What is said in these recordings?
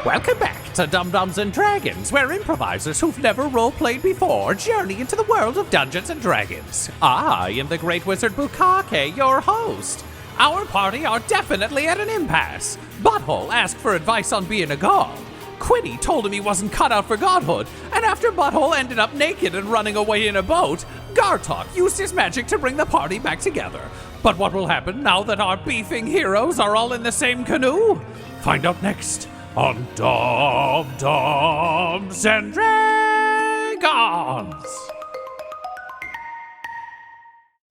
Welcome back to Dum-Dums and Dragons, where improvisers who've never role-played before journey into the world of Dungeons and Dragons. I am the Great Wizard Bukake, your host. Our party are definitely at an impasse. Butthole asked for advice on being a god. Quinny told him he wasn't cut out for godhood, and after Butthole ended up naked and running away in a boat, Gartok used his magic to bring the party back together. But what will happen now that our beefing heroes are all in the same canoe? Find out next on Dum-Dums and Dragons.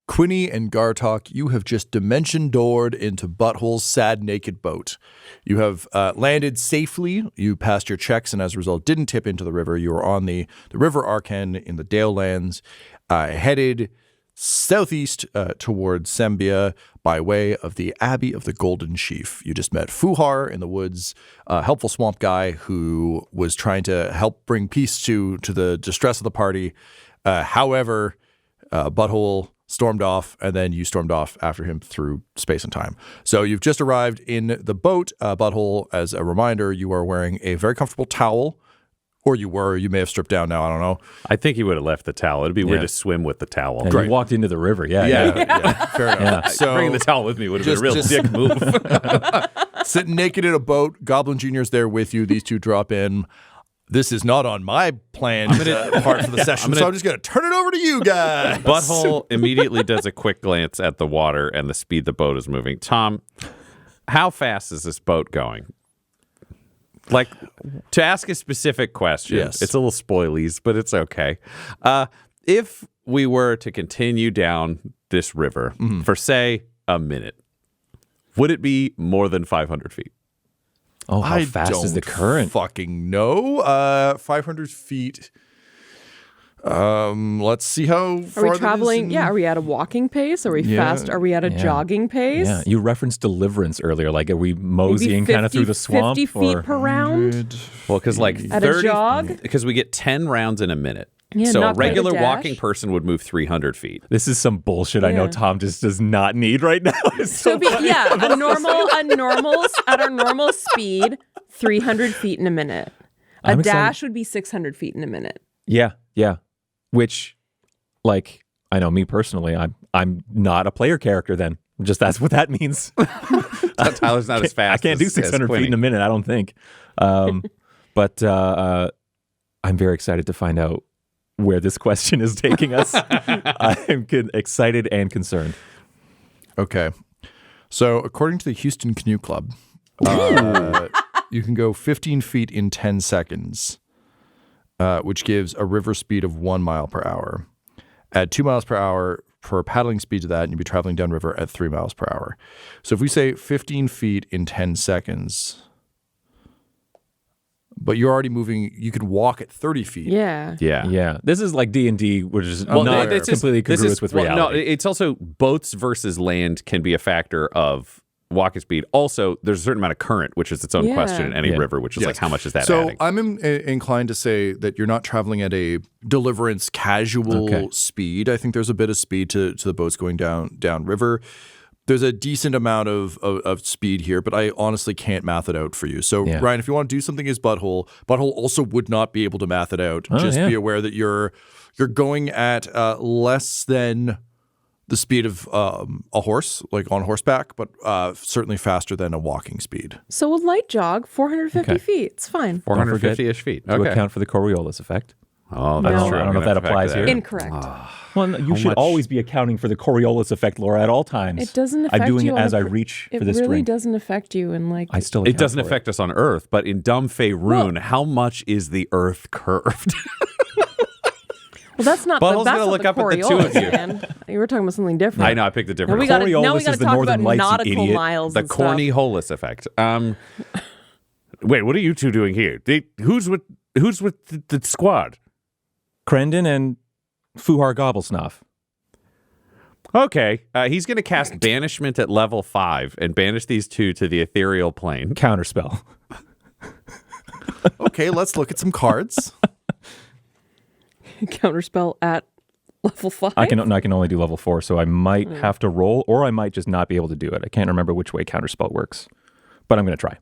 Quinny and Gartok, you have just dimension-doored into Butthole's sad, naked boat. You have landed safely. You passed your checks and as a result didn't tip into the river. You are on the River Arken in the Dale Lands, headed southeast towards Sembia by way of the Abbey of the Golden Sheaf. You just met Fuhar in the woods, a helpful swamp guy who was trying to help bring peace to the distress of the party. However, Butthole stormed off, and then you stormed off after him through space and time. So you've just arrived in the boat. Butthole, as a reminder, you are wearing a very comfortable towel. Or you may have stripped down now, I don't know. I think he would have left the towel. It'd be weird to swim with the towel. And you walked into the river, Fair enough. Yeah. So bringing the towel with me would have been a real dick move. Sitting naked in a boat, Goblin Jr.'s there with you. These two drop in. This is not on my planned part for the session, so I'm just going to turn it over to you guys. Butthole immediately does a quick glance at the water and the speed the boat is moving. Tom, how fast is this boat going? Like, to ask a specific question, yes. It's a little spoilies, but it's okay. If we were to continue down this river for, say, a minute, would it be more than 500 feet? Oh, how fast is the current? Fucking no. 500 feet. Let's see how far Are we traveling? Yeah, are we at a walking pace? Are we fast? Are we at a jogging pace? Yeah, you referenced deliverance earlier. Like, are we moseying kind of through the swamp? 50 feet per round? Well, because like at 30, a jog? Because we get 10 rounds in a minute. Yeah, so a not quite a regular dash. walking person would move 300 feet. This is some bullshit I know Tom just does not need right now. So at our normal speed, 300 feet in a minute. A dash would be 600 feet in a minute. Yeah. Which, like, I know me personally, I'm not a player character then. Just that's what that means. Tyler's not as fast. I can't do 600 feet in a minute, I don't think. But I'm very excited to find out where this question is taking us. I'm excited and concerned. Okay. So according to the Houston Canoe Club, you can go 15 feet in 10 seconds. Which gives a river speed of 1 mile per hour. Add 2 miles per hour for paddling speed to that, and you'd be traveling downriver at 3 miles per hour. So if we say 15 feet in 10 seconds, but you're already moving, you could walk at 30 feet. Yeah. This is like D&D, which is not completely congruous with reality. No, it's also boats versus land can be a factor of walking speed. Also, there's a certain amount of current, which is its own question in any river, which is like, how much is that adding? So I'm inclined to say that you're not traveling at a deliverance casual speed. I think there's a bit of speed to the boats going down river. There's a decent amount of speed here, but I honestly can't math it out for you. So Ryan, if you want to do something as Butthole also would not be able to math it out. Be aware that you're going at less than the speed of a horse, like on horseback, but certainly faster than a walking speed. So a light jog, 450 feet. It's fine. 450-ish feet. To account for the Coriolis effect. Oh, that's true. I don't know if that applies here. Incorrect. Well, you should always be accounting for the Coriolis effect, Laura, at all times. It doesn't affect you. I'm doing it as I reach for this It really drink. doesn't affect you. And like, it doesn't affect us on Earth, but in Dumb Faerun, how much is the Earth curved? Well, that's not Butthole's the gonna look up at the two of you. Man. You were talking about something different. I know, I picked a different one. Now we got to talk about nautical miles The and stuff. Coriolis effect. Wait, what are you two doing here? Who's with the squad? Crendon and Fuhar Gobblesnoff. Okay, he's going to cast Banishment at level 5 and banish these two to the ethereal plane. Counterspell. Okay, let's look at some cards. Counterspell at level 5? I can only do level 4, so I might have to roll, or I might just not be able to do it. I can't remember which way Counterspell works, but I'm going to try.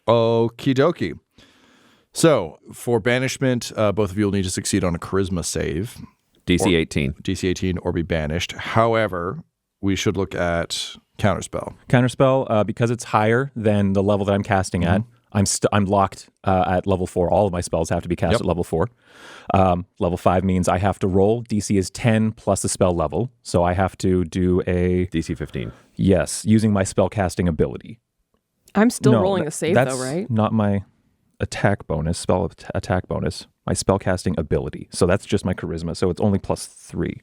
Okie dokie. So for banishment, both of you will need to succeed on a charisma save. DC 18. DC 18 or be banished. However, we should look at counterspell. Counterspell, because it's higher than the level that I'm casting at, I'm locked at level 4. All of my spells have to be cast at level 4. Level 5 means I have to roll. DC is 10 plus the spell level. So I have to do a... DC 15. Yes, using my spell casting ability. I'm still rolling a save, that's though, right? Not my attack bonus, attack bonus. My spell casting ability. So that's just my charisma. So it's only plus 3.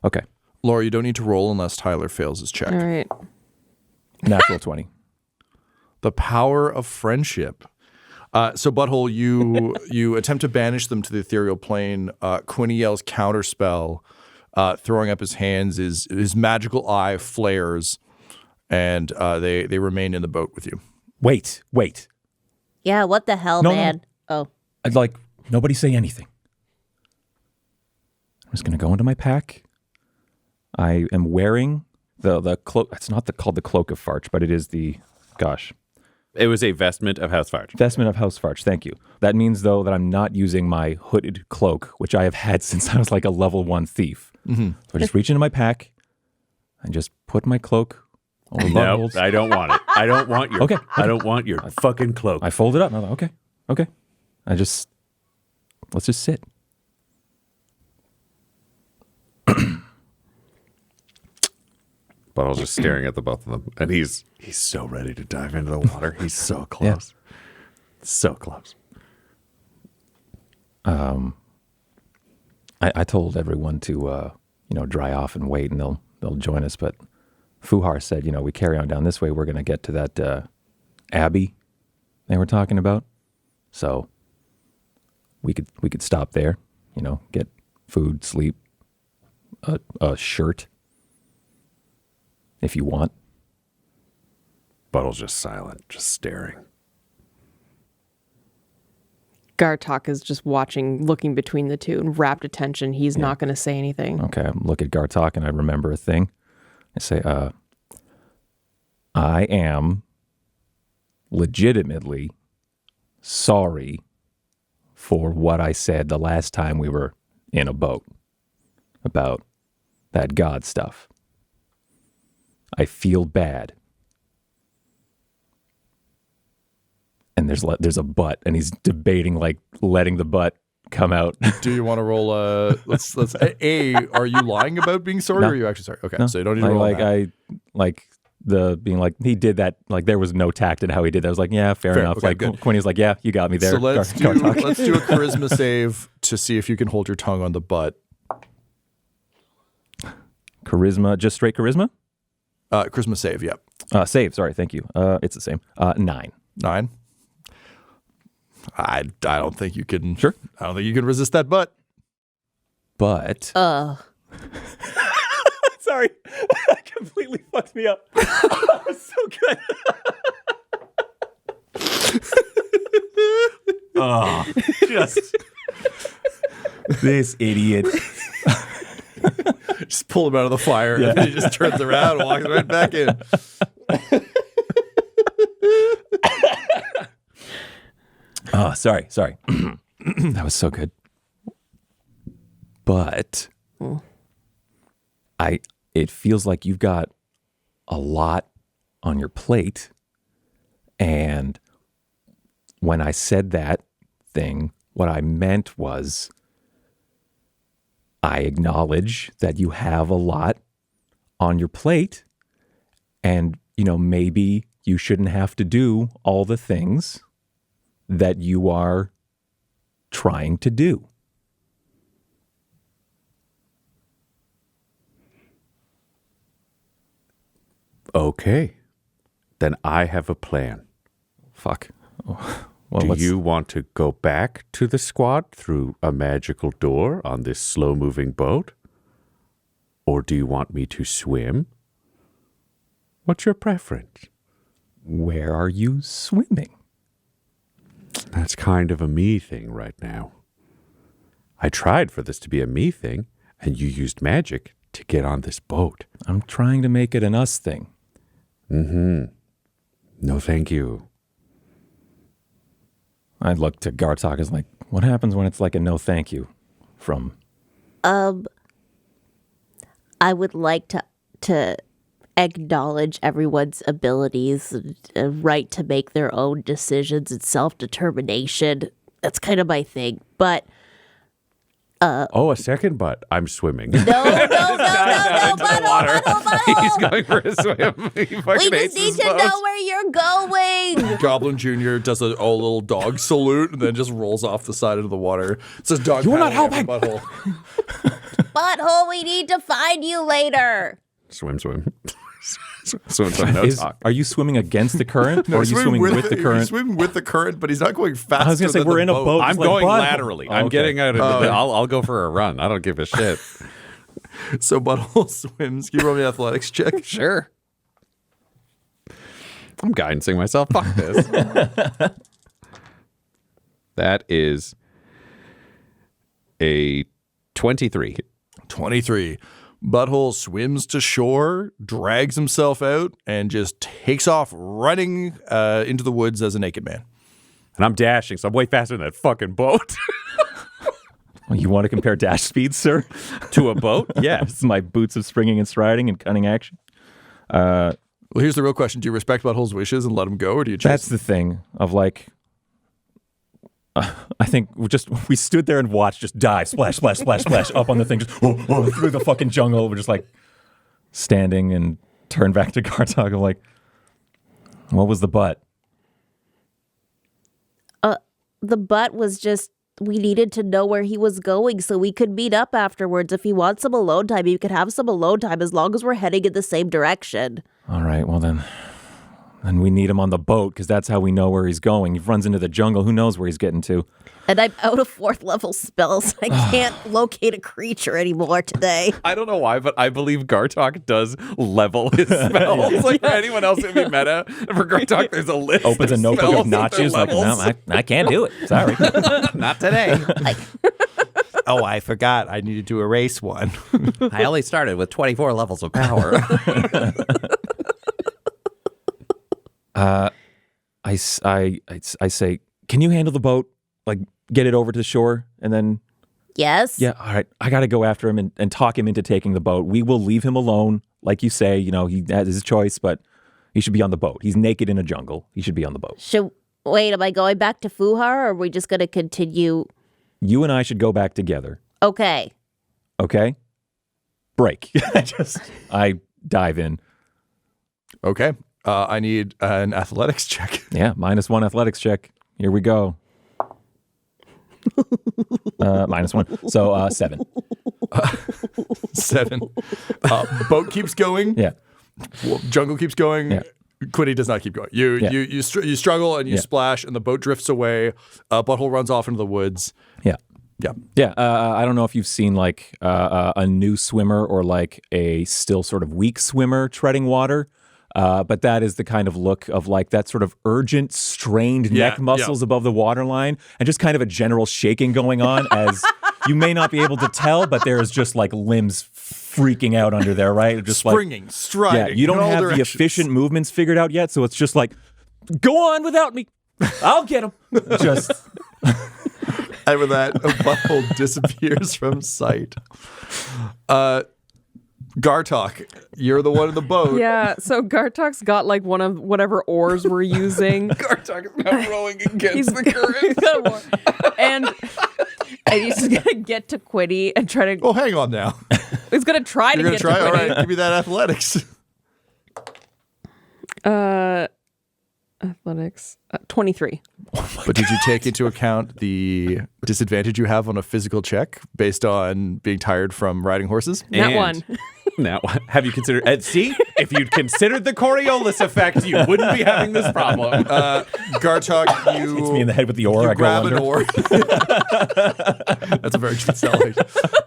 Okay. Laura, you don't need to roll unless Tyler fails his check. All right. Natural 20. The power of friendship. So Butthole, you attempt to banish them to the ethereal plane. Quinny yells counterspell, throwing up his hands. His magical eye flares, and they remain in the boat with you. Wait. Yeah, what the hell, No, man? no. Oh. I'd like nobody say anything. I'm just going to go into my pack. I am wearing the cloak. It's not called the Cloak of Farch, but it is the, It was a vestment of House Farch. Vestment of House Farch. Thank you. That means, though, that I'm not using my hooded cloak, which I have had since I was like a level 1 thief. Mm-hmm. So I just reach into my pack and just put my cloak over No, Butthole's. I don't want it. I don't want your. Okay. I don't want your fucking cloak. I fold it up. And I'm like, okay. Let's just sit. But I was just staring at the both of them, and he's so ready to dive into the water. He's so close, so close. I told everyone to dry off and wait, and they'll join us. But Fuhar said, we carry on down this way, we're going to get to that abbey they were talking about. So we could stop there, get food, sleep, a shirt, if you want. Buttle's just silent, just staring. Gartok is just watching, looking between the two, in rapt attention. He's not going to say anything. Okay, I look at Gartok and I remember a thing. I say, I am legitimately sorry for what I said the last time we were in a boat about that God stuff. I feel bad. And there's a butt, and he's debating like letting the butt come out. Do you want to roll? Let's. Are you lying about being sorry, No. or are you actually sorry? Okay, No, so you don't need to roll. being like he did that, like there was no tact in how he did that. I was like, yeah, fair enough. Okay, like good. Quinny's like, yeah, you got me there. So let's do Gartok. a charisma save to see if you can hold your tongue on the butt. Charisma, just straight charisma. Charisma save. Yep. Save. Sorry, thank you. It's the same. 9. 9. I don't think you can. Sure. I don't think you can resist that butt. But sorry, that completely fucked me up. That was so good. Oh, just this idiot. Just pull him out of the fire, and then he just turns around and walks right back in. Oh, sorry. That was so good. But it feels like you've got a lot on your plate. And when I said that thing, what I meant was I acknowledge that you have a lot on your plate, and maybe you shouldn't have to do all the things that you are trying to do. Okay, then I have a plan. Fuck. Oh, well, Do you want to go back to the squad through a magical door on this slow-moving boat? Or do you want me to swim? What's your preference? Where are you swimming? That's kind of a me thing right now. I tried for this to be a me thing, and you used magic to get on this boat. I'm trying to make it an us thing. Mm-hmm. No, thank you. I look to Gartok as like, what happens when it's like a no thank you from... I would like to acknowledge everyone's abilities, right to make their own decisions and self-determination. That's kind of my thing. But a second butt. I'm swimming. no, Butthole. He's going for a swim. He We fucking just hates need his to boat. know where you're going. Goblin Jr. does a little dog salute and then just rolls off the side of the water. It says dog You're not paddling helping. after Butthole. Butthole, we need to find you later. Swim. No talk. Are you swimming against the current, or are you swimming with the He's current? swimming with the current, but he's not going faster. I was gonna say than we're the in a boat. I'm It's like going Butthole. laterally. Oh, I'm okay. getting out of I'll go for a run. I don't give a shit. So Butthole swims. Can you roll me an athletics check? Sure. I'm guidancing myself. Fuck this. That is a 23. 23. Butthole swims to shore, drags himself out, and just takes off running into the woods as a naked man. And I'm dashing, so I'm way faster than that fucking boat. Well, you want to compare dash speeds, sir? To a boat? Yes. My boots of springing and striding and cunning action. Well, here's the real question. Do you respect Butthole's wishes and let him go, or do you That's chase the thing of like, I think we stood there and watched just die, splash, splash, splash, splash, up on the thing, just through the fucking jungle. We're just like standing and turn back to Gartok of like, what was the butt? The butt was just, we needed to know where he was going so we could meet up afterwards. If he wants some alone time, he could have some alone time as long as we're heading in the same direction. All right, well then we need him on the boat because that's how we know where he's going. He runs into the jungle. Who knows where he's getting to? And I'm out of 4th level spells. I can't locate a creature anymore today. I don't know why, but I believe Gartok does level his spells. Like for anyone else in the meta, for Gartok, there's a list. Opens a of notebook spells of notches. with Like, their no, levels. I can't do it. Sorry. Not today. Oh, I forgot. I needed to erase one. I only started with 24 levels of power. I say, can you handle the boat? Like, get it over to the shore, and then Yes? yeah, all right. I got to go after him and talk him into taking the boat. We will leave him alone, like you say. You know, he has his choice, but he should be on the boat. He's naked in a jungle. He should be on the boat. Wait, am I going back to Fuhar, or are we just going to continue? You and I should go back together. Okay. Okay. Break. I dive in. Okay. I need an athletics check. Yeah, -1 athletics check. Here we go. -1. So 7. 7. Boat keeps going. Yeah. Jungle keeps going. Yeah. Quinny does not keep going. You struggle and you splash, and the boat drifts away. Butthole runs off into the woods. Yeah. Yeah. Yeah. I don't know if you've seen like a new swimmer or like a still sort of weak swimmer treading water. But that is the kind of look of like that sort of urgent, strained neck muscles above the waterline and just kind of a general shaking going on as you may not be able to tell, but there is just like limbs freaking out under there, right? Just Springing, striding. Yeah, you don't in all have directions. the efficient movements figured out yet, so it's just like, go on without me. I'll get him. Just And with that, a butthole disappears from sight. Gartok, you're the one in the boat. Yeah, so Gartok's got like one of whatever oars we're using. Gartok is now rowing against He's the current. he's got a oar. And he's just gonna get to Quinny and try to. Oh, hang on now. He's gonna try You're to going get to try? to All Quinny. right, give me that athletics. Athletics 23. But did you take into account the disadvantage you have on a physical check based on being tired from riding horses? That one. Now, have you considered? And see, if you'd considered the Coriolis effect, you wouldn't be having this problem. Gartok, hits me in the head with the oar. you I go grab under. an oar. That's a very good selling.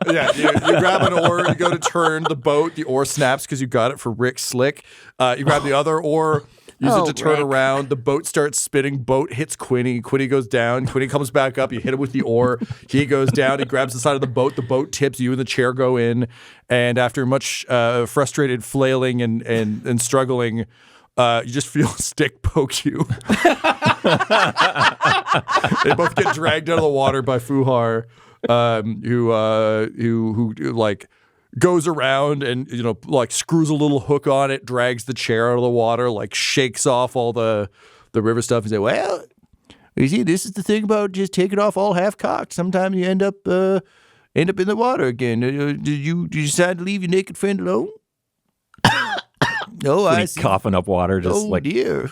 Yeah, you grab an oar, you go to turn the boat, the oar snaps because you got it for Rick Slick. You grab the other oar, use it to turn Rick. around. The boat starts spinning. Boat hits Quinny. Quinny goes down. Quinny comes back up. You hit him with the oar. He goes down. He grabs the side of the boat. The boat tips. You and the chair go in. And after much frustrated flailing and struggling, You just feel a stick poke you. They both get dragged out of the water by Fuhar, who like goes around and like screws a little hook on it, drags the chair out of the water, like shakes off all the river stuff, and say, "Well, you see, this is the thing about just taking off all half cocked. Sometimes you end up in the water again. Did you decide to leave your naked friend alone?" No, I see. Coughing up water, just dear.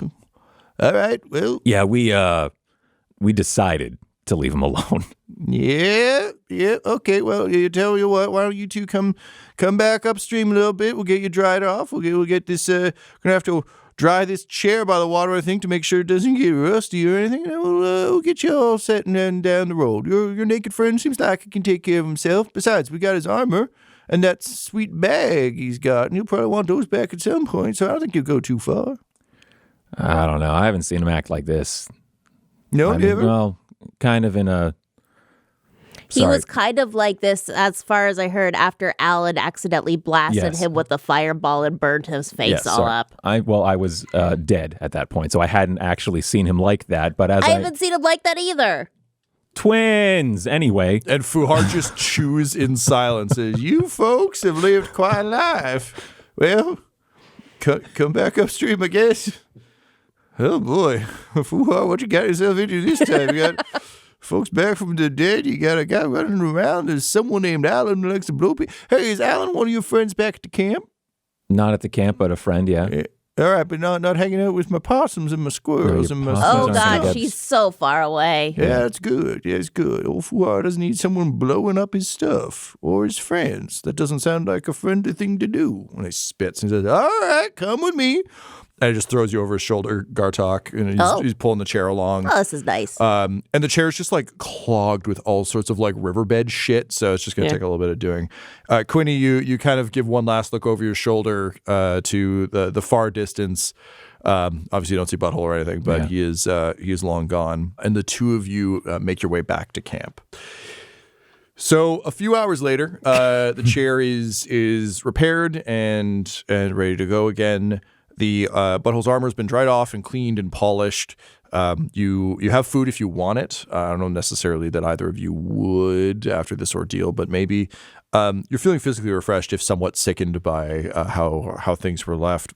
All right, well. Yeah, we decided to leave him alone. Yeah, okay. Well, you tell you what. Why don't you two come back upstream a little bit? We'll get you dried off. We'll get this. Gonna have to dry this chair by the water, I think, to make sure it doesn't get rusty or anything. And we'll get you all set and then down the road. Your naked friend seems like he can take care of himself. Besides, we got his armor and that sweet bag he's got, and he'll probably want those back at some point. So I don't think you'll go too far. I don't know. I haven't seen him act like this. No, never. Well, kind of in a. He was kind of like this, as far as I heard, after Alan accidentally blasted him with a fireball and burned his face up. I was dead at that point, so I hadn't actually seen him like that. But I haven't seen him like that either. Twins, anyway. And Fuhar just chews in silence. Says, "You folks have lived quite a life. Well, come back upstream, I guess." Oh boy, Fuhar, what you got yourself into this time? You got folks back from the dead. You got a guy running around. There's someone named Alan who likes to blow people. Hey, is Alan one of your friends back at the camp? Not at the camp, but a friend, yeah. All right, but not hanging out with my possums and my squirrels and my. Oh God, she's so far away. Yeah, that's good. Yeah, it's good. Old Fuhar doesn't need someone blowing up his stuff or his friends. That doesn't sound like a friendly thing to do. And he spits and he says, "All right, come with me." And he just throws you over his shoulder, Gartok, and he's pulling the chair along. Oh, this is nice. And the chair is just like clogged with all sorts of like riverbed shit, so it's just going to take a little bit of doing. Quinny, you kind of give one last look over your shoulder to the far distance. Obviously, you don't see Butthole or anything, but he is long gone. And the two of you make your way back to camp. So a few hours later, the chair is repaired and ready to go again. The Butthole's armor has been dried off and cleaned and polished. You have food if you want it. I don't know necessarily that either of you would after this ordeal, but maybe you're feeling physically refreshed if somewhat sickened by how things were left.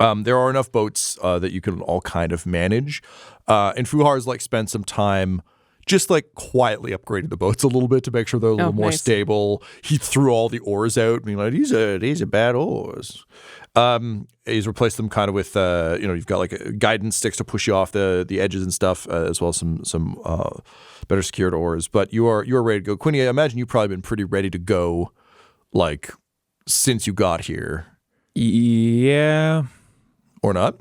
There are enough boats that you can all kind of manage. And Fuhar's like spent some time just like quietly upgrading the boats a little bit to make sure they're a little more stable. He threw all the oars out, being like, these are bad oars. He's replaced them kind of with, you've got like guidance sticks to push you off the edges and stuff, as well as some better secured oars. But you are ready to go. Quinny, I imagine you've probably been pretty ready to go, like, since you got here. Yeah. Or not?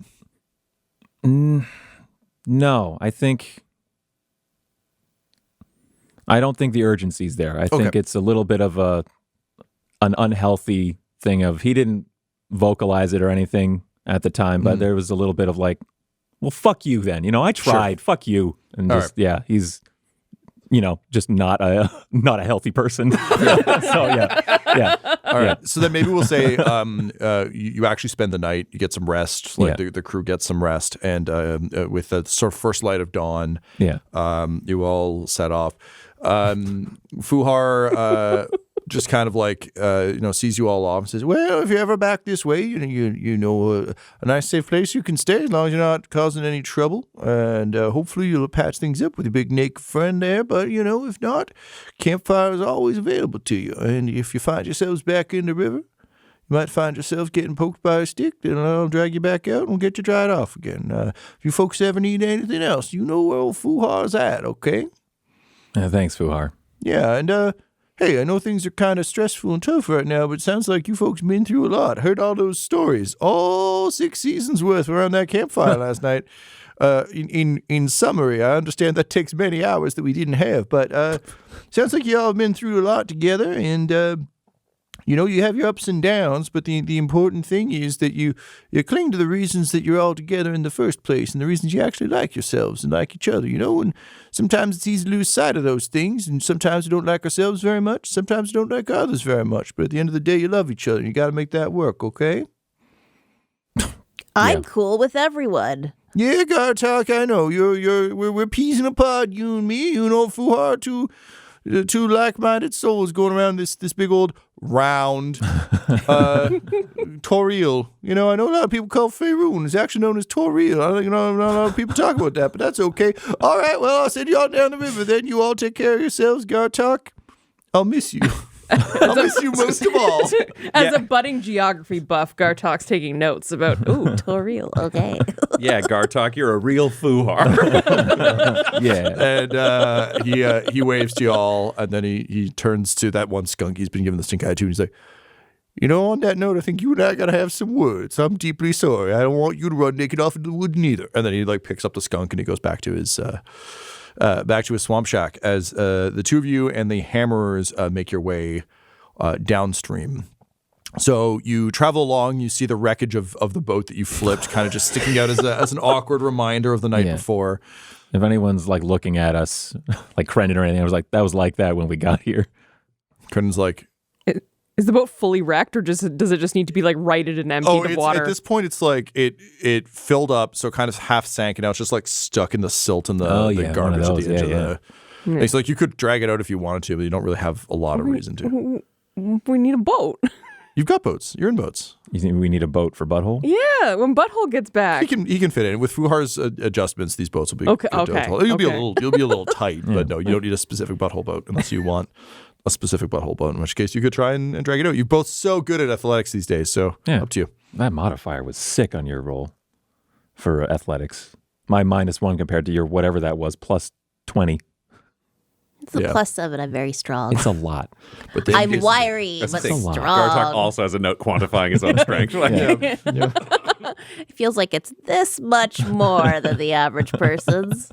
No, I don't think the urgency's there. I think it's a little bit of an unhealthy thing of he didn't vocalize it or anything at the time, but there was a little bit of like, well, fuck you then. I tried. Sure. Fuck you. And he's just not a healthy person. Yeah. All right. So then maybe we'll say you actually spend the night, you get some rest, like the crew gets some rest, and with the sort of first light of dawn, you all set off. Fuhar just kind of like sees you all off and says, "Well, if you're ever back this way, you know a nice safe place you can stay as long as you're not causing any trouble, and hopefully you'll patch things up with your big naked friend there. But if not, campfire is always available to you. And if you find yourselves back in the river, you might find yourself getting poked by a stick, then I'll drag you back out and we'll get you dried off again. If you folks ever need anything else, you know where old Fuhar's at, okay?" Thanks, Fuhar. Yeah, and hey, I know things are kind of stressful and tough right now, but it sounds like you folks been through a lot. Heard all those stories, all 6 seasons worth around that campfire last night. In summary, I understand that takes many hours that we didn't have, but sounds like you all have been through a lot together, and you have your ups and downs, but the important thing is that you cling to the reasons that you're all together in the first place and the reasons you actually like yourselves and like each other, and sometimes it's easy to lose sight of those things, and sometimes we don't like ourselves very much, sometimes we don't like others very much, but at the end of the day, you love each other, and you got to make that work, okay? I'm cool with everyone. Yeah, Gartok, I know. We're peas in a pod, you and me. You know, Fuhar, two like-minded souls going around this big old round Toriel. You know, I know a lot of people call Faerun. It's actually known as Toriel. I think not a lot of people talk about that, but that's okay. All right, well, I'll send you all down the river then. You all take care of yourselves, Gartok. I'll miss you. I'll miss you most of all. As a budding geography buff, Gartok's taking notes about, Toriel, okay. Yeah, Gartok, you're a real Fuhar. And he waves to you all, and then he turns to that one skunk he's been given the stink eye to, and he's like, you know, on that note, I think you and I gotta have some words. I'm deeply sorry. I don't want you to run naked off into the wood neither. And then he picks up the skunk and he goes back to his swamp shack as the two of you and the hammerers make your way downstream. So you travel along, you see the wreckage of the boat that you flipped kind of just sticking out as an awkward reminder of the night before. If anyone's looking at us like Crendon or anything, I was like, that was like that when we got here. Crendon's like, is the boat fully wrecked, or does it just need to be righted and emptied of water? At this point, it's it filled up, so kind of half sank, and now it's just stuck in the silt and the garbage at the edge of the. It's like you could drag it out if you wanted to, but you don't really have a lot of reason to. We need a boat. You've got boats. You're in boats. You think we need a boat for Butthole? Yeah, when Butthole gets back, he can fit in. With Fuhar's adjustments, these boats will be okay. You'll be a little tight, but no, you don't need a specific Butthole boat unless you want a specific Butthole boat, in which case you could try and drag it out. You're both so good at athletics these days, so up to you. That modifier was sick on your roll for athletics. My -1 compared to your whatever that was, plus 20. It's a +7. I'm very strong. It's a lot. But I'm wiry, but strong. Gartok also has a note quantifying his own strength. It feels like it's this much more than the average person's.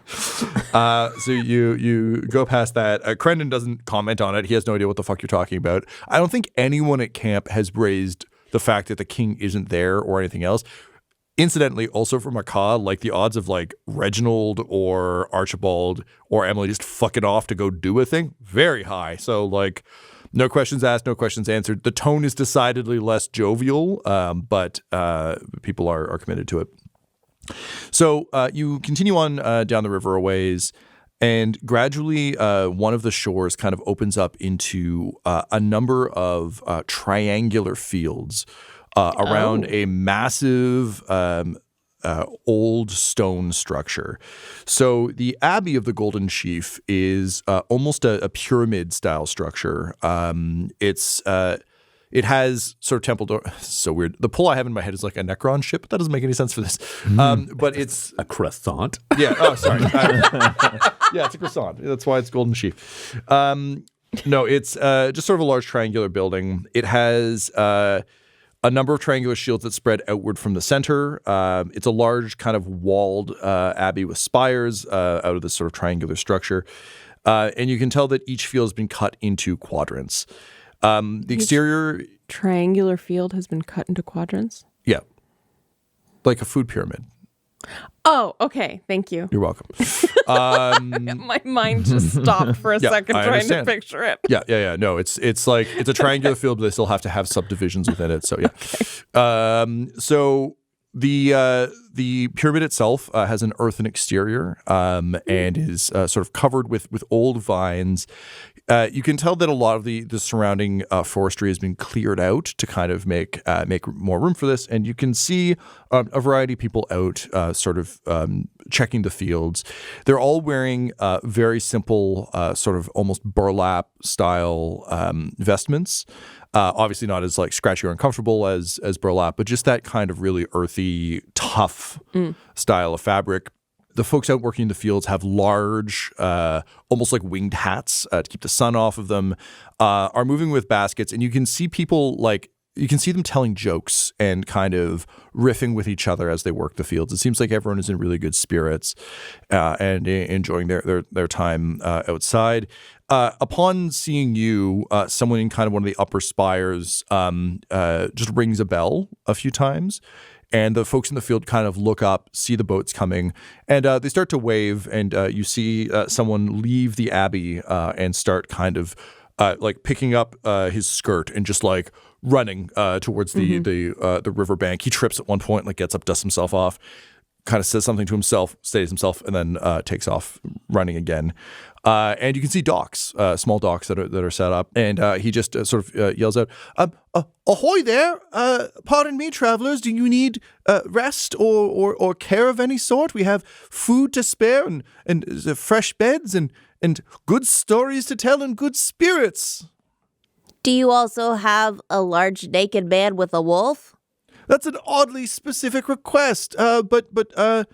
So you go past that. Crendon doesn't comment on it. He has no idea what the fuck you're talking about. I don't think anyone at camp has raised the fact that the king isn't there or anything else. Incidentally, also for Macaw, the odds of Reginald or Archibald or Emily just fucking off to go do a thing, very high. So no questions asked, no questions answered. The tone is decidedly less jovial, but people are committed to it. So you continue on down the river a ways, and gradually one of the shores kind of opens up into a number of triangular fields around a massive old stone structure. So the Abbey of the Golden Chief is almost a pyramid-style structure. It has sort of temple door. So weird. The pull I have in my head is a Necron ship, but that doesn't make any sense for this. But it's a croissant. Yeah. Oh, sorry. Yeah, it's a croissant. That's why it's Golden Chief. No, it's just sort of a large triangular building. It has a number of triangular shields that spread outward from the center. It's a large kind of walled abbey with spires out of this sort of triangular structure. And you can tell that each field has been cut into quadrants. The exterior triangular field has been cut into quadrants? Yeah. Like a food pyramid. Oh, okay. Thank you. You're welcome. My mind just stopped for a second trying to picture it. Yeah. No, it's a triangular field, but they still have to have subdivisions within it. So yeah. Okay. So the pyramid itself has an earthen exterior and is sort of covered with old vines. You can tell that a lot of the surrounding forestry has been cleared out to kind of make more room for this. And you can see a variety of people out sort of checking the fields. They're all wearing very simple sort of almost burlap style vestments. Obviously not as scratchy or uncomfortable as burlap, but just that kind of really earthy, tough style of fabric. The folks out working in the fields have large, almost like winged hats to keep the sun off of them, are moving with baskets. And you can see people you can see them telling jokes and kind of riffing with each other as they work the fields. It seems like everyone is in really good spirits and enjoying their time outside. Upon seeing you, someone in kind of one of the upper spires just rings a bell a few times. And the folks in the field kind of look up, see the boats coming, and they start to wave. And you see someone leave the abbey and start kind of picking up his skirt and just running towards the riverbank. He trips at one point, like gets up, dusts himself off, kind of says something to himself, steadies himself, and then takes off running again. And you can see docks, small docks that are set up, and he just sort of yells out, "Ahoy there! Pardon me, travelers. Do you need rest or care of any sort? We have food to spare and fresh beds and good stories to tell and good spirits." Do you also have a large naked man with a wolf? That's an oddly specific request, but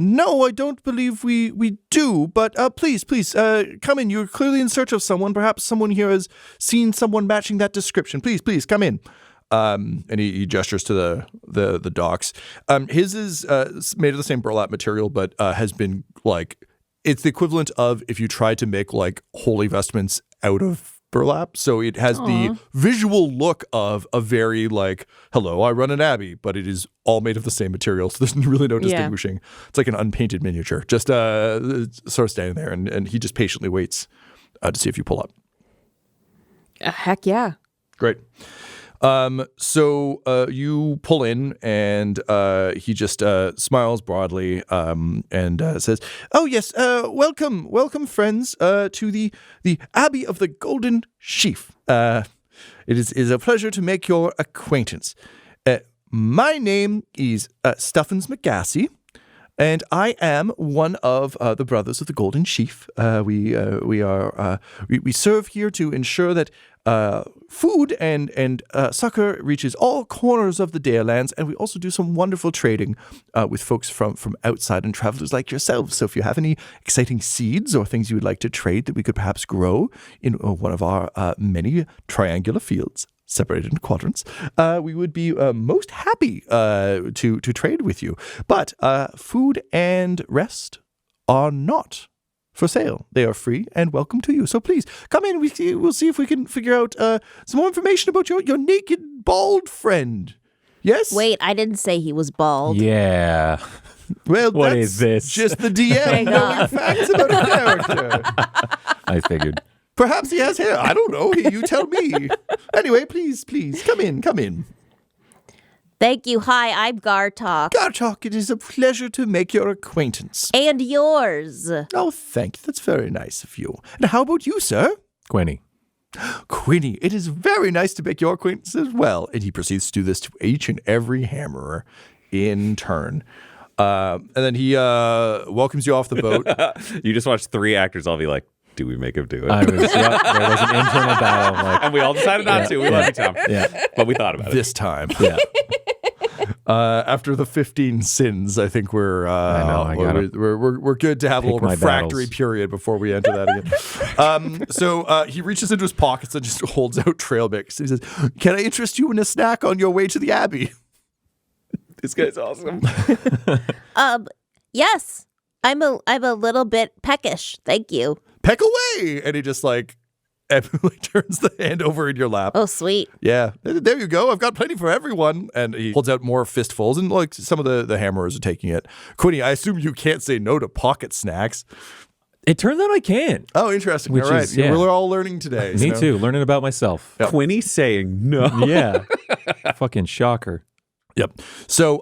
no, I don't believe we do. But please, come in. You're clearly in search of someone. Perhaps someone here has seen someone matching that description. Please, come in. And he gestures to the docks. His is made of the same burlap material, but has been like, it's the equivalent of if you tried to make like holy vestments out of burlap. So it has the visual look of a very like, hello, I run an abbey, but it is all made of the same material. So there's really no distinguishing. It's like an unpainted miniature, just sort of standing there. And he just patiently waits to see if you pull up. Heck yeah. Great. So you pull in, and he just smiles broadly and says, "Oh yes, welcome, friends, to the Abbey of the Golden Sheaf. It is a pleasure to make your acquaintance. My name is Stuffins McGassie, and I am one of the brothers of the Golden Sheaf. We serve here to ensure that food and succor reaches all corners of the Darelands, and we also do some wonderful trading with folks from outside and travelers like yourselves. So if you have any exciting seeds or things you would like to trade that we could perhaps grow in one of our many triangular fields separated in quadrants, we would be most happy to trade with you. But food and rest are not for sale. They are free and welcome to you. So please come in. We'll see if we can figure out some more information about your naked bald friend. Yes? Wait, I didn't say he was bald. Yeah. Well, What that's is this? just the DM knowing facts about a character. I figured. Perhaps he has hair. I don't know. You tell me. Anyway, please, come in. Thank you. Hi, I'm Gartok. Gartok, it is a pleasure to make your acquaintance. And yours. Oh, thank you. That's very nice of you. And how about you, sir? Quinny. Quinny, it is very nice to make your acquaintance as well. And he proceeds to do this to each and every hammerer in turn. And then he welcomes you off the boat. You just watch 3 actors all be like, do we make him do it? There was an internal battle. I'm like, And we all decided not to. We love you, Tom. yeah. But we thought about it. This time. Yeah. After the 15 sins, I think we're good to have a little my refractory battles. period before we enter that again. So he reaches into his pockets and just holds out trail mix. He says, "Can I interest you in a snack on your way to the Abbey?" This guy's awesome. Yes. I'm a little bit peckish. Thank you. Peck away! And he just like turns the hand over in your lap. Oh, sweet. Yeah, there you go. I've got plenty for everyone. And he holds out more fistfuls, and like some of the hammerers are taking it. Quinny, I assume you can't say no to pocket snacks. It turns out I can. Oh, interesting. Which all right. is, yeah. We're all learning today. Me too. Learning about myself. Yep. Quinny saying no. Yeah. Fucking shocker. Yep. So,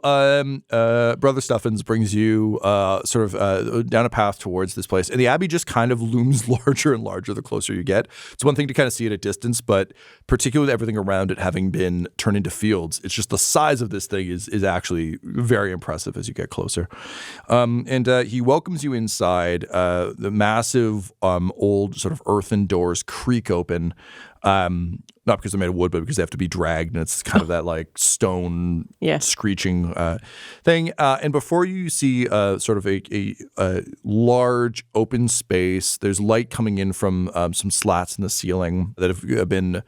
Brother Stuffins brings you sort of down a path towards this place. And the Abbey just kind of looms larger and larger the closer you get. It's one thing to kind of see it at distance, but particularly everything around it having been turned into fields, it's just the size of this thing is actually very impressive as you get closer. And he welcomes you inside. The massive old sort of earthen doors creak open. Not because they're made of wood, but because they have to be dragged, and it's kind of that like stone screeching thing. And before you see sort of a large open space, there's light coming in from some slats in the ceiling that have been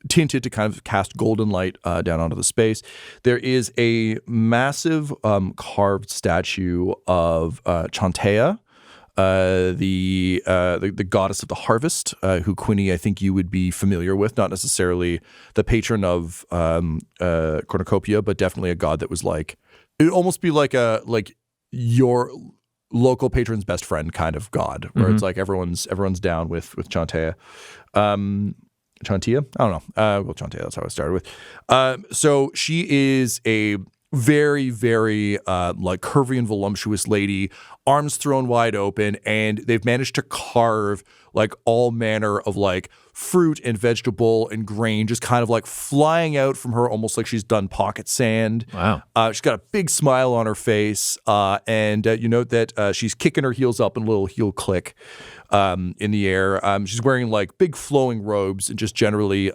tinted to kind of cast golden light down onto the space. There is a massive carved statue of Chantea, the goddess of the harvest, who Quinny, I think you would be familiar with, not necessarily the patron of cornucopia, but definitely a god that was like, it would almost be like your local patron's best friend kind of god, where it's like everyone's down with Chantea. Chantia? I don't know. Well, Chantia, that's how I started with. So she is a very, very like curvy and voluptuous lady, arms thrown wide open, and they've managed to carve like all manner of like fruit and vegetable and grain just kind of like flying out from her, almost like she's done pocket sand. Wow. She's got a big smile on her face, and you note that she's kicking her heels up in a little heel click in the air. She's wearing like big flowing robes and just generally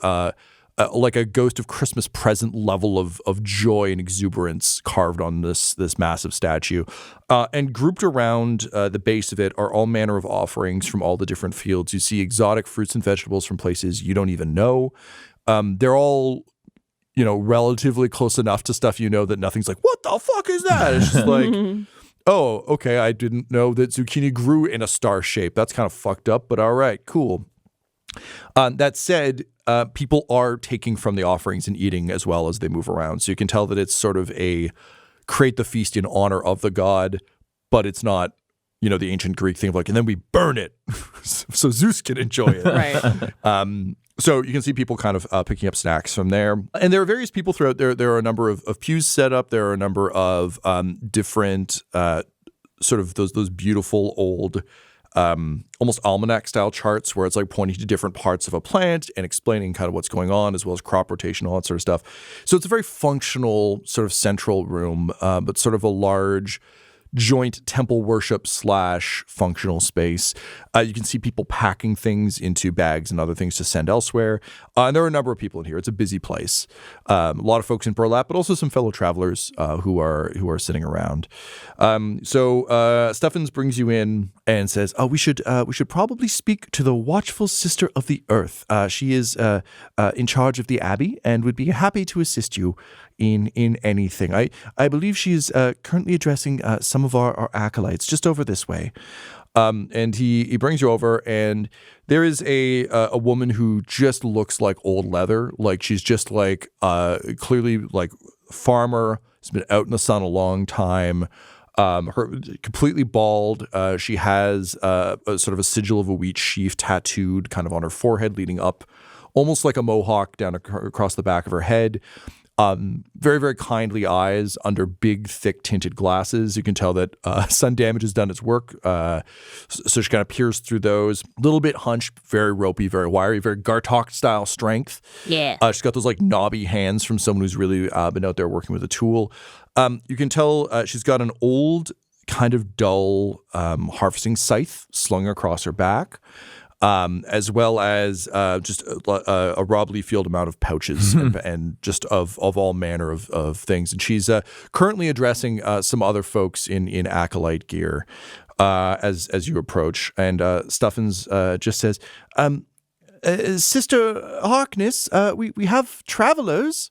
like a Ghost of Christmas Present level of joy and exuberance carved on this massive statue. And grouped around the base of it are all manner of offerings from all the different fields. You see exotic fruits and vegetables from places you don't even know. They're all, relatively close enough to stuff that nothing's like, what the fuck is that? It's just like, oh, okay, I didn't know that zucchini grew in a star shape. That's kind of fucked up, but all right, cool. That said, people are taking from the offerings and eating as well as they move around. So you can tell that it's sort of a create the feast in honor of the god, but it's not, the ancient Greek thing of like, and then we burn it so Zeus can enjoy it. Right. So you can see people kind of picking up snacks from there. And there are various people throughout there. There are a number of pews set up. There are a number of different sort of those beautiful old almost almanac style charts where it's like pointing to different parts of a plant and explaining kind of what's going on as well as crop rotation, all that sort of stuff. So it's a very functional sort of central room, but sort of a large joint temple worship / functional space. You can see people packing things into bags and other things to send elsewhere. And there are a number of people in here. It's a busy place. A lot of folks in burlap, but also some fellow travelers who are sitting around. So Steffens brings you in and says, "Oh, we should probably speak to the watchful sister of the earth. She is in charge of the abbey and would be happy to assist you in anything. I believe she is currently addressing some of our acolytes just over this way." And he brings you over, and there is a woman who just looks like old leather. Like she's just like clearly like farmer, has been out in the sun a long time. Her completely bald. She has a sort of a sigil of a wheat sheaf tattooed kind of on her forehead, leading up, almost like a mohawk down across the back of her head. Very, very kindly eyes under big, thick tinted glasses. You can tell that sun damage has done its work. So she kind of peers through those. A little bit hunched, very ropey, very wiry, very Gartok style strength. Yeah. She's got those like knobby hands from someone who's really been out there working with a tool. You can tell she's got an old, kind of dull harvesting scythe slung across her back. As well as just a Robley Field amount of pouches and just of all manner of things. And she's currently addressing some other folks in acolyte gear as you approach. And Steffens just says, "Sister Harkness, we have travelers."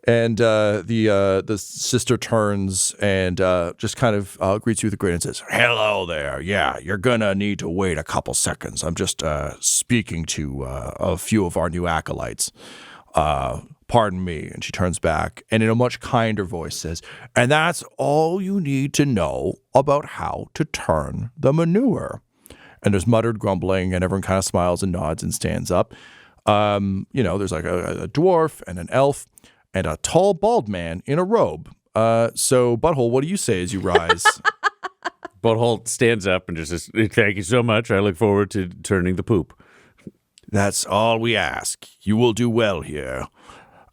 And the sister turns and just kind of greets you with a grin and says, "Hello there. Yeah, you're gonna need to wait a couple seconds. I'm just speaking to a few of our new acolytes. Pardon me." And she turns back and in a much kinder voice says, "And that's all you need to know about how to turn the manure." And there's muttered grumbling and everyone kind of smiles and nods and stands up. There's like a dwarf and an elf and a tall, bald man in a robe. So, Butthole, what do you say as you rise? Butthole stands up and just says, "Thank you so much. I look forward to turning the poop." "That's all we ask. You will do well here."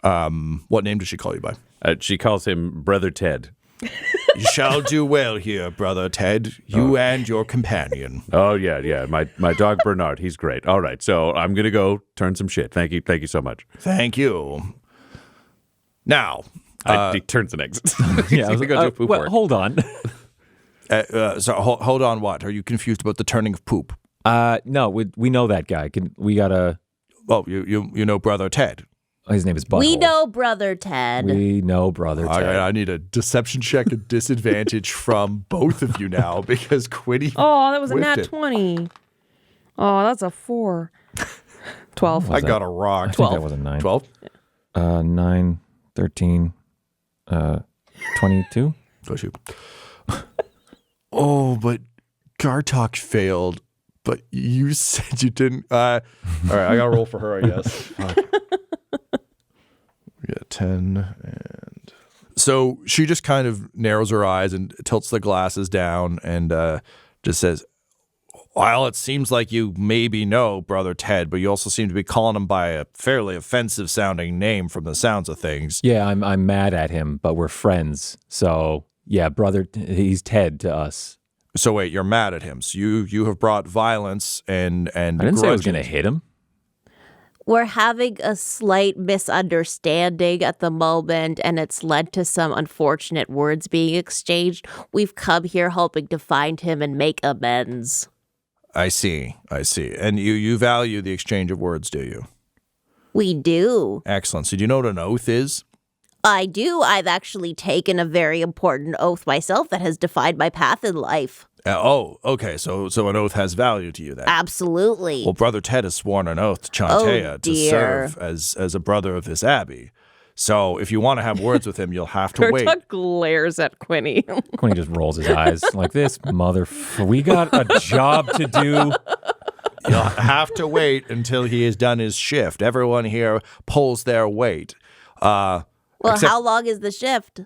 What name does she call you by? She calls him Brother Ted. "You shall do well here, Brother Ted. You and your companion." Oh, yeah. My dog Bernard, he's great. All right, so I'm going to go turn some shit. Thank you so much. "Thank you. Now." He turns and exits. Yeah, I was like, go do poop work. hold on. So hold on, what? Are you confused about the turning of poop? No, we know that guy. We gotta. Well, you know Brother Ted. His name is Butthole. We know Brother Ted. We know Brother Ted. All right, I need a deception check at disadvantage from both of you now because Quinny. Oh, that was a whiffed nat it. 20. Oh, that's a 4. 12. I got a rock. I think that was a 9. 12? 9, 13, 22. Oh, but Gartok failed. But you said you didn't. All right, I got to roll for her, I guess. Fuck. We got 10 and... So she just kind of narrows her eyes and tilts the glasses down and just says, well, it seems like you maybe know Brother Ted, but you also seem to be calling him by a fairly offensive-sounding name from the sounds of things. Yeah, I'm mad at him, but we're friends. So, yeah, brother, he's Ted to us. So wait, you're mad at him. So you have brought violence and I didn't say I was going to hit him. We're having a slight misunderstanding at the moment, and it's led to some unfortunate words being exchanged. We've come here hoping to find him and make amends. I see. And you value the exchange of words, do you? We do. Excellent. So do you know what an oath is? I do. I've actually taken a very important oath myself that has defined my path in life. Okay. So an oath has value to you then? Absolutely. Well, Brother Ted has sworn an oath to Chantea to serve as a brother of this abbey. So if you want to have words with him, you'll have to wait. Gartok glares at Quinny. Quinny just rolls his eyes like this, we got a job to do. You'll have to wait until he has done his shift. Everyone here pulls their weight. Well, how long is the shift?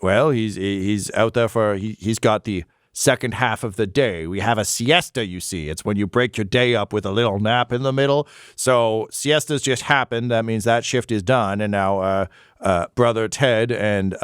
Well, he's out there he's got the second half of the day. We have a siesta, you see. It's when you break your day up with a little nap in the middle. So siestas just happened. That means that shift is done. And now Brother Ted and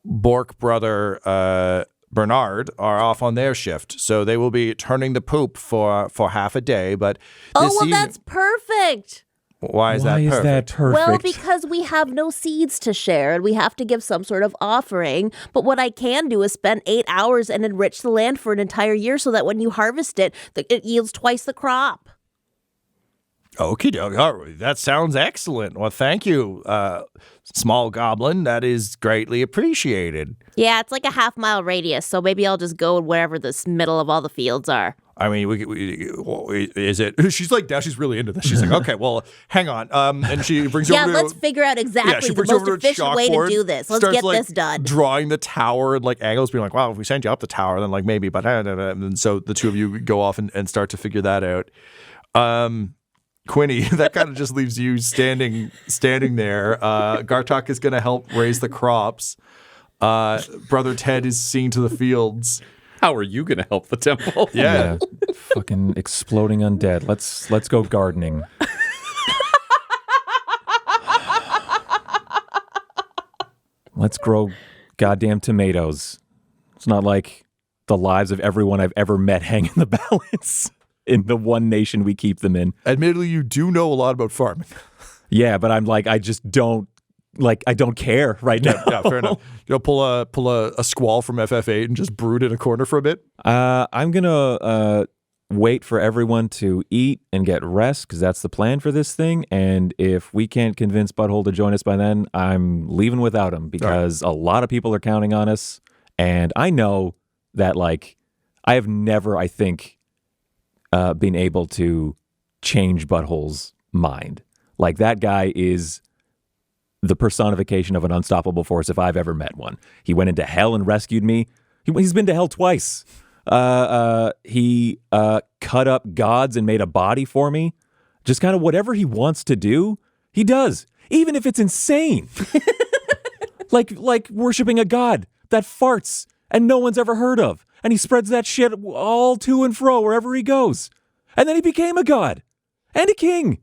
Bork Brother Bernard are off on their shift. So they will be turning the poop for half a day. But that's perfect. Why is that perfect? Well, because we have no seeds to share and we have to give some sort of offering. But what I can do is spend 8 hours and enrich the land for an entire year so that when you harvest it, it yields twice the crop. Okie doke. That sounds excellent. Well, thank you, small goblin. That is greatly appreciated. Yeah, it's like a half-mile radius, so maybe I'll just go wherever the middle of all the fields are. I mean, is it? She's like, now she's really into this. She's like, okay, well, hang on. And she brings over. Let's figure out exactly the most efficient way to do this. Let's get this done. Drawing the tower and like angles, being like, wow, if we send you up the tower, then like maybe, but and so the two of you go off and start to figure that out. Quinny, that kind of just leaves you standing there. Gartok is going to help raise the crops. Brother Ted is seeing to the fields. How are you going to help the temple? Yeah. Fucking exploding undead. Let's go gardening. Let's grow goddamn tomatoes. It's not like the lives of everyone I've ever met hang in the balance in the one nation we keep them in. Admittedly, you do know a lot about farming. Yeah, but I'm like, I just don't. Like, I don't care right now. Yeah, fair enough. You'll pull a squall from FF8 and just brood in a corner for a bit? I'm going to wait for everyone to eat and get rest, because that's the plan for this thing. And if we can't convince Butthole to join us by then, I'm leaving without him, because a lot of people are counting on us. And I know that, like, I have never, I think, been able to change Butthole's mind. Like, that guy is the personification of an unstoppable force if I've ever met one. He went into hell and rescued me. He's been to hell twice. He cut up gods and made a body for me. Just kind of whatever he wants to do, he does, even if it's insane. like worshiping a god that farts and no one's ever heard of, and he spreads that shit all to and fro wherever he goes. And then he became a god and a king.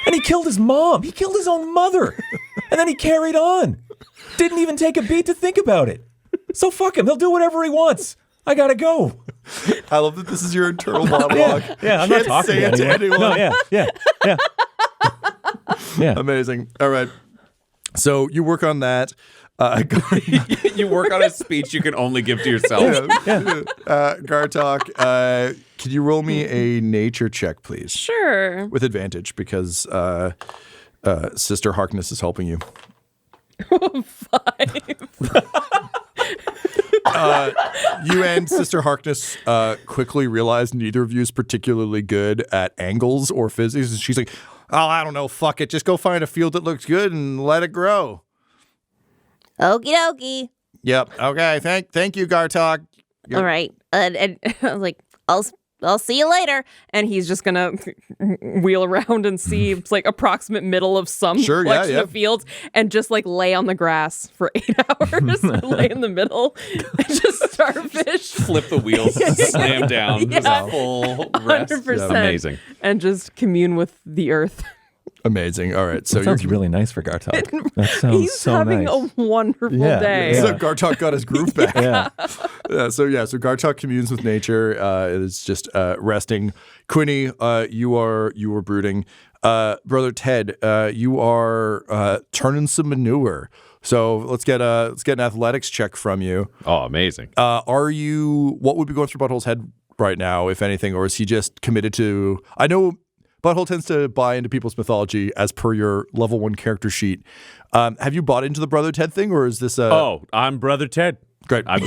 And he killed his mom. He killed his own mother. And then he carried on. Didn't even take a beat to think about it. So fuck him. He'll do whatever he wants. I gotta go. I love that this is your internal monologue. Yeah, I'm not talking to anyone. No, yeah. Amazing. All right. So you work on that. You work on a speech you can only give to yourself. Gartok, can you roll me a nature check, please? Sure. With advantage, because Sister Harkness is helping you. 5. You and Sister Harkness quickly realize neither of you is particularly good at angles or physics. And she's like, oh, I don't know, fuck it. Just go find a field that looks good and let it grow. Okie dokie. Yep. Okay. Thank you, Gartok. All right. And I was like, I'll I'll see you later. And he's just gonna wheel around and see it's like approximate middle of some collection of fields, and just like lay on the grass for 8 hours, lay in the middle, and just starfish. Flip the wheels, slam down, full rest. 100%. Amazing. And just commune with the earth. Amazing. All right. So That sounds really nice for Gartok. That sounds He's so having nice. a wonderful day. So Gartok got his groove back. Yeah. So Gartok communes with nature. It is just resting. Quinny, you are brooding. Brother Ted, you are turning some manure. So let's get an athletics check from you. Oh, amazing. What would be going through Butthole's head right now, if anything, or is he just committed to? I know Butthole tends to buy into people's mythology as per your level 1 character sheet. Have you bought into the Brother Ted thing, or is this I'm Brother Ted. Great. I'm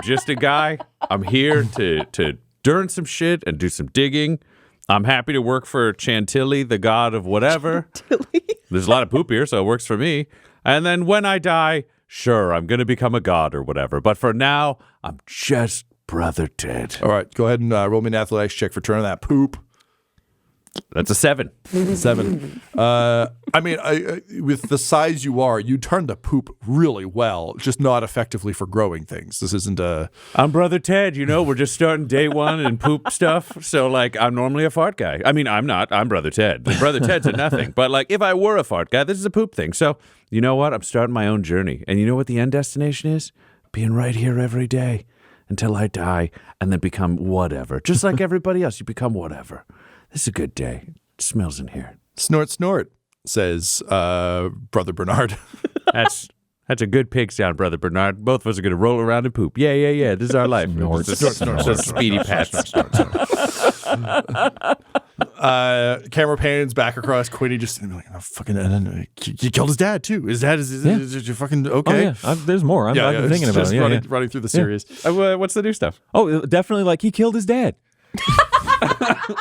just a guy. I'm here to learn some shit and do some digging. I'm happy to work for Chantilly, the god of whatever. There's a lot of poop here, so it works for me. And then when I die, sure, I'm going to become a god or whatever. But for now, I'm just Brother Ted. All right, go ahead and roll me an athletics check for turning that poop. That's a 7. 7. With the size you are, you turn the poop really well, just not effectively for growing things. This isn't a... I'm Brother Ted, we're just starting day 1 and poop stuff. So, I'm normally a fart guy. I mean, I'm not. I'm Brother Ted. Brother Ted's a nothing. But, if I were a fart guy, this is a poop thing. So, you know what? I'm starting my own journey. And you know what the end destination is? Being right here every day until I die and then become whatever. Just like everybody else, you become whatever. This is a good day. It smells in here. Snort, snort, says Brother Bernard. That's a good pig sound, Brother Bernard. Both of us are going to roll around and poop. Yeah. This is our life. Snort. Speedy pats. Camera pans back across Quinny, just like, oh, fucking, you killed his dad too. His dad is you fucking okay? Oh, yeah. There's more. I've been thinking about it. Running through the series. What's the new stuff? Oh, definitely. He killed his dad.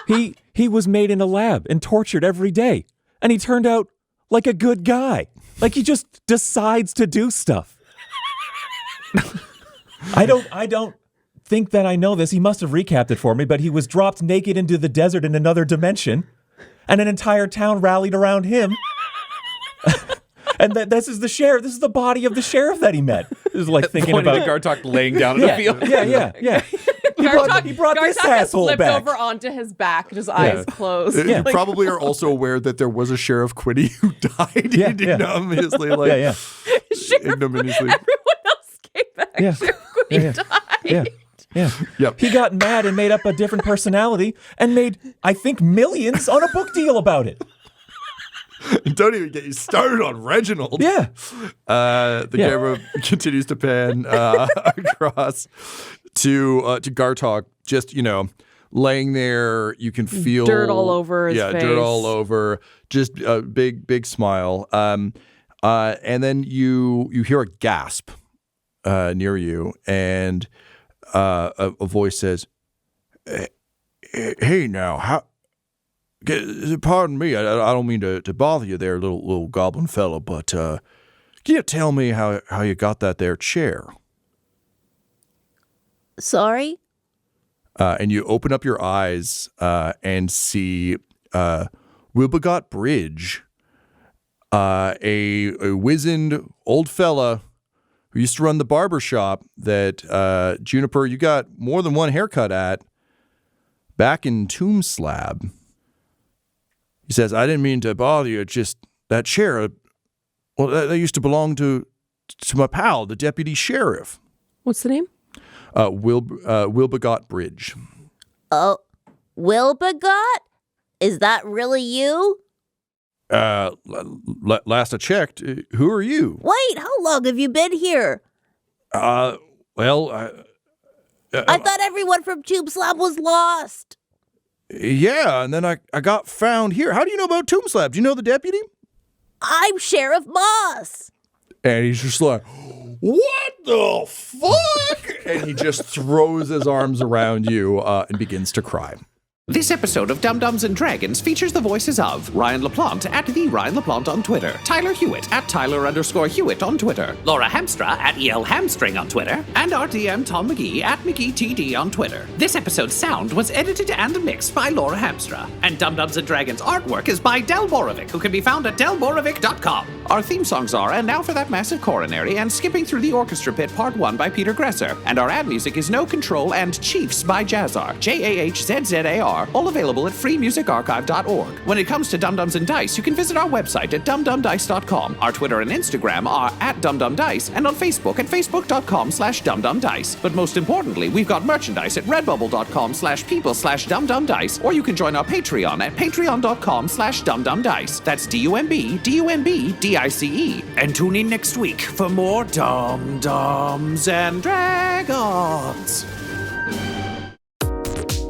He was made in a lab and tortured every day, and he turned out like a good guy. He just decides to do stuff. I don't think that I know this. He must have recapped it for me, but he was dropped naked into the desert in another dimension, and an entire town rallied around him. And this is the sheriff. This is the body of the sheriff that he met. This is thinking about Gartok laying down in a field. Yeah. He brought this asshole flipped back. over onto his back, just eyes closed. You probably are also aware that there was a Sheriff Quinny who died ignominiously. Ignominiously. Everyone else came back. Yeah. Sheriff Quinny died. Yeah. Yep. He got mad and made up a different personality and made, I think, millions on a book deal about it. Don't even get you started on Reginald. Yeah. The camera continues to pan across to Gartok, just, laying there. You can feel dirt all over his face. Yeah, dirt all over. Just a big smile. And then you hear a gasp near you, and a voice says, "Hey, now, how? Pardon me, I don't mean to bother you there, little goblin fella, but can you tell me how you got that there chair?" Sorry? And you open up your eyes and see Wilbegot Bridge, a wizened old fella who used to run the barber shop that Juniper, you got more than one haircut at back in Tomb Slab. He says, "I didn't mean to bother you, just that chair, well, that used to belong to my pal, the deputy sheriff." What's the name? Wilbegot Bridge. Oh, Wilbegot? Is that really you? Last I checked, who are you? Wait, how long have you been here? I thought everyone from Tomb Slab was lost. Yeah, and then I got found here. How do you know about Tomb Slab? Do you know the deputy? I'm Sheriff Moss. And he's just like, "What the fuck?" And he just throws his arms around you and begins to cry. This episode of Dum-Dums and Dragons features the voices of Ryan LaPlante at the Ryan LaPlante on Twitter, Tyler Hewitt at Tyler_Hewitt on Twitter, Laura Hamstra at Hamstring on Twitter, and our DM Tom McGee at McGeeTD on Twitter. This episode's sound was edited and mixed by Laura Hamstra, and Dum-Dums and Dragons artwork is by Del Borovic, who can be found at delborovic.com. Our theme songs are And Now for That Massive Coronary and Skipping Through the Orchestra Pit Part 1 by Peter Gresser, and our ad music is No Control and Chiefs by Jazzar, JAHZZAR, all available at freemusicarchive.org. When it comes to Dum-Dums and Dice, you can visit our website at dumdumdice.com. Our Twitter and Instagram are at dumdumdice, and on Facebook at facebook.com/dumdumdice. But most importantly, we've got merchandise at redbubble.com/people/dumdumdice, or you can join our Patreon at patreon.com/dumdumdice. That's DUMBDICE. And tune in next week for more Dum-Dums and Dragons.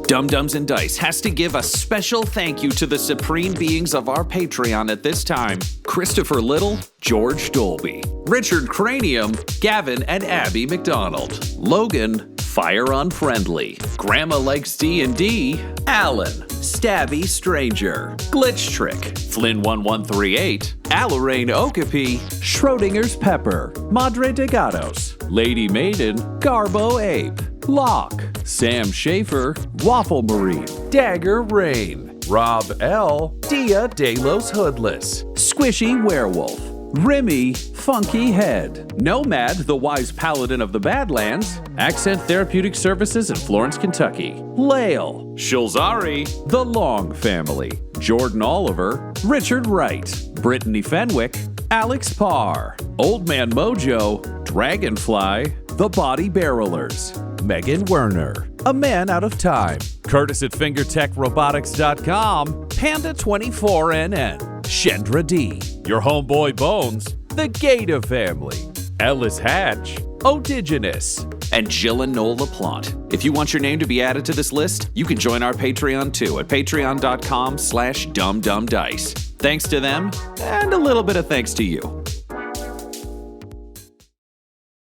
Dum-Dums and Dice has to give a special thank you to the supreme beings of our Patreon at this time: Christopher Little, George Dolby, Richard Cranium, Gavin and Abby McDonald, Logan, Fire Unfriendly, Grandma Likes D&D, Alan, Stabby Stranger, Glitch Trick, Flynn1138, Alarain Okapi, Schrodinger's Pepper, Madre de Gatos, Lady Maiden, Garbo Ape, Locke, Sam Schaefer, Waffle Marine, Dagger Rain, Rob L, Dia De Los Hoodless, Squishy Werewolf, Remy, Funky Head, Nomad, the Wise Paladin of the Badlands, Accent Therapeutic Services in Florence, Kentucky, Lael, Shulzari, The Long Family, Jordan Oliver, Richard Wright, Brittany Fenwick, Alex Parr, Old Man Mojo, Dragonfly, The Body Barrelers, Megan Werner, A Man Out of Time, Curtis at FingerTechRobotics.com, Panda24NN, Shendra D, Your Homeboy Bones, The Gata Family, Ellis Hatch, Odigenous, and Jill and Noel LaPlante. If you want your name to be added to this list, you can join our Patreon too at patreon.com/dumdumdice. Thanks to them, and a little bit of thanks to you.